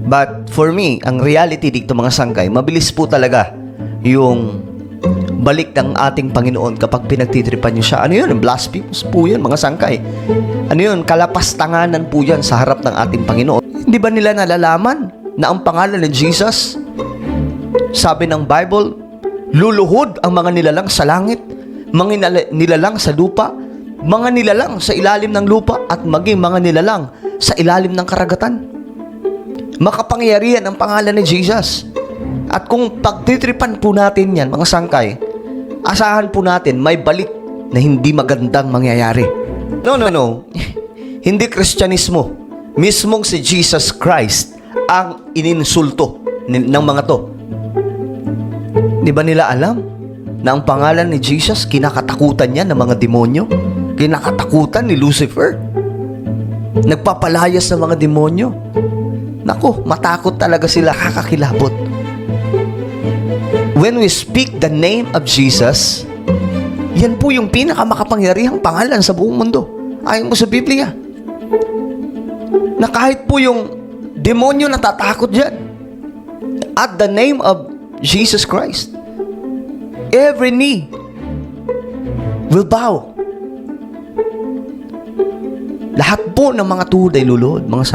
But for me, ang reality dito mga sangkay, mabilis po talaga yung balik ng ating Panginoon kapag pinagtitripan nyo siya. Ano yun? Blasphemous po yun mga sangkay. Ano yun? Kalapastanganan po yan sa harap ng ating Panginoon. Hindi ba nila nalalaman na ang pangalan ni Jesus, sabi ng Bible, luluhod ang mga nilalang sa langit, mga nilalang sa lupa, mga nilalang sa ilalim ng lupa, at maging mga nilalang sa ilalim ng karagatan. Makapangyarihan ang pangalan ni Jesus. At kung pagtitripan po natin yan, mga sangkay, asahan po natin may balik na hindi magandang mangyayari. No. Hindi Kristyanismo. Mismong si Jesus Christ ang ininsulto ng mga to. Di ba nila alam na ang pangalan ni Jesus, kinakatakutan niya ng mga demonyo? Kinakatakutan ni Lucifer? Nagpapalayas ng mga demonyo? Naku, matakot talaga sila, kakakilabot. When we speak the name of Jesus, yan po yung pinakamakapangyarihang pangalan sa buong mundo. Ayon mo sa Biblia. Na kahit po yung demonyo natatakot dyan. At the name of Jesus Christ, every knee will bow. Lahat po ng mga tuhod ay luluhod, mga